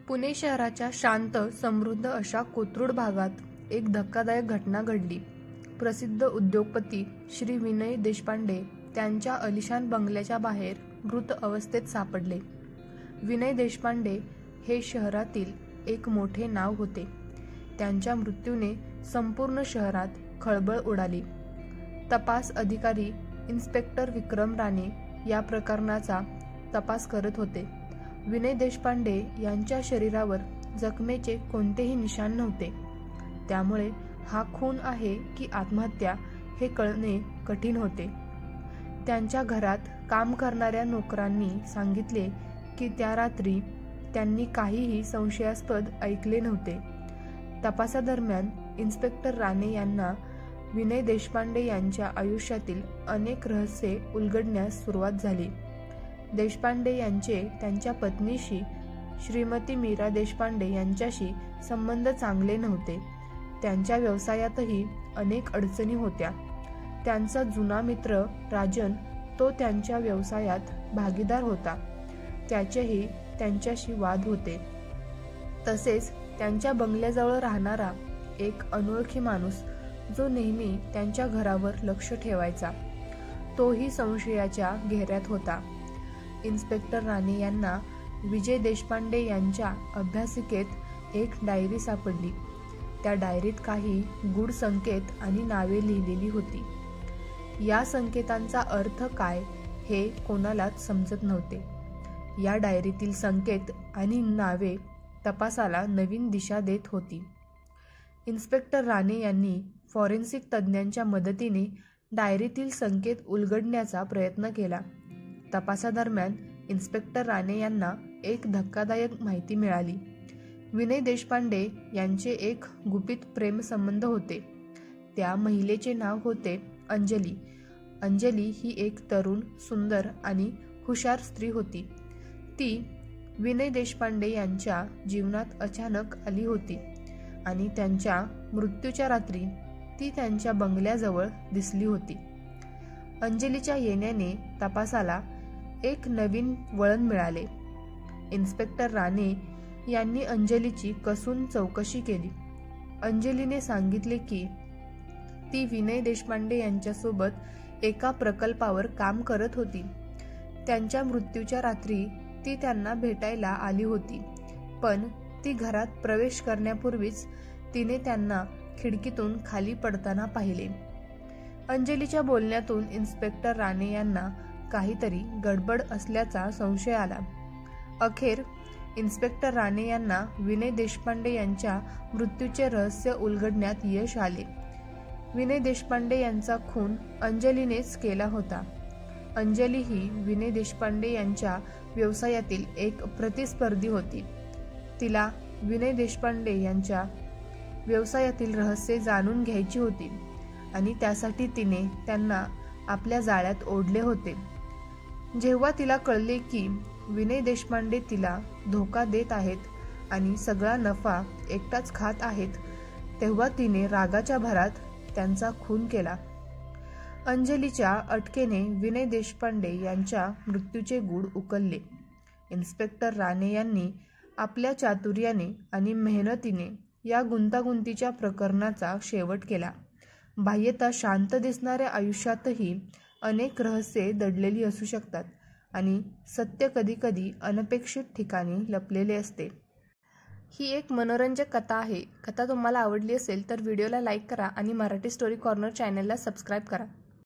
पुणे शहराच्या शांत समृद्ध अशा कोथरूड भागात एक धक्कादायक घटना घडली। प्रसिद्ध उद्योगपती श्री विनय देशपांडे त्यांच्या आलिशान बंगल्याच्या बाहेर मृत अवस्थेत सापडले। विनय देशपांडे हे शहरातील एक मोठे नाव होते। त्यांच्या मृत्यूने संपूर्ण शहरात खळबळ उडाली। तपास अधिकारी इन्स्पेक्टर विक्रम राणे या प्रकरणाचा तपास करत होते। विनय देशपांडे यांच्या शरीरावर जखमेचे कोणतेही निशाण नव्हते, त्यामुळे हा खून आहे की आत्महत्या हे कळणे कठीण होते। त्यांच्या घरात काम करणाऱ्या नोकरांनी सांगितले की त्या रात्री त्यांनी काहीही संशयास्पद ऐकले नव्हते। तपासादरम्यान इन्स्पेक्टर राणे यांना विनय देशपांडे यांच्या आयुष्यातील अनेक रहस्ये उलगडण्यास सुरुवात झाली। देशपांडे यांचे त्यांच्या पत्नीशी श्रीमती मीरा देशपांडे यांच्याशी संबंध चांगले नव्हते। त्यांच्या व्यवसायातही अनेक अडचणी होत्या। त्यांचा जुना मित्र राजन तो त्यांच्या व्यवसायात भागीदार होता, त्याचेही त्यांच्याशी वाद होते। तसेच त्यांच्या बंगल्याजवळ राहणारा एक अनोळखी माणूस जो नेहमी त्यांच्या घरावर लक्ष ठेवायचा, तोही संशयाच्या घेऱ्यात होता। इन्स्पेक्टर राणे यांना विजय देशपांडे यांच्या अभ्यासिकेत एक डायरी सापडली। त्या डायरीत काही गूढ संकेत आणि नावे लिहिलेली होती। या संकेतांचा अर्थ काय हे कोणालाच समजत नव्हते। या डायरीतील संकेत आणि नावे तपासाला नवीन दिशा देत होती। इन्स्पेक्टर राणे यांनी फॉरेन्सिक तज्ज्ञांच्या मदतीने डायरीतील संकेत उलगडण्याचा प्रयत्न केला। तपासादरम्यान इन्स्पेक्टर राणे यांना एक धक्कादायक माहिती मिळाली। विनय देशपांडे यांचे एक गुपित प्रेमसंबंध होते। त्या महिलेचे नाव होते अंजली। अंजली ही एक तरुण, सुंदर आणि हुशार स्त्री होती। ती विनय देशपांडे यांच्या जीवनात अचानक आली होती आणि त्यांच्या मृत्यूच्या रात्री ती त्यांच्या बंगल्याजवळ दिसली होती। अंजलीच्या येण्याने तपासाला एक नवीन वळण मिळाले। इन्स्पेक्टर राणे यांनी अंजलीची कसून चौकशी केली। अंजलीने सांगितले की ती विनय देशपांडे यांच्यासोबत एका प्रकल्पावर काम करत होती। त्यांच्या मृत्यूच्या रात्री ती त्यांना भेटायला आली होती, पण ती घरात प्रवेश करण्यापूर्वीच तिने त्यांना खिडकीतून खाली पडताना पाहिले। अंजलीच्या बोलण्यातून इन्स्पेक्टर राणे यांना काहीतरी गडबड असल्याचा संशय आला। अखेर इन्स्पेक्टर राणे यांना विनय देशपांडे यांच्या मृत्यूचे रहस्य उलगडण्यात यश आले। विनय देशपांडे यांचा खून अंजलीनेच केला होता। अंजली ही विनय देशपांडे यांच्या व्यवसायातील एक प्रतिस्पर्धी होती। तिला विनय देशपांडे यांच्या व्यवसायातील रहस्य जाणून घ्यायची होती आणि त्यासाठी तिने त्यांना आपल्या जाळ्यात ओढले होते। जेव्हा तिला कळले की विनय देशपांडे तिला धोका देत आहेत आणि सगळा नफा एकटाच खात आहेत, तेव्हा तिने रागाच्या भरात त्यांचा खून केला। अंजलीच्या अटकेने विनय देशपांडे यांच्या मृत्यूचे गूढ उकलले। इन्स्पेक्टर राणे यांनी आपल्या चातुर्याने आणि मेहनतीने या गुंतागुंतीच्या प्रकरणाचा शेवट केला। बाह्यतः शांत दिसणाऱ्या आयुष्यातही अनेक रहस्ये दडलेली असू शकतात आणि सत्य कधीकधी अनपेक्षित ठिकाणी लपलेले असते। ही एक मनोरंजक कथा आहे। कथा तुम्हाला आवडली असेल तर व्हिडिओला लाईक करा आणि मराठी स्टोरी कॉर्नर चॅनलला सबस्क्राईब करा।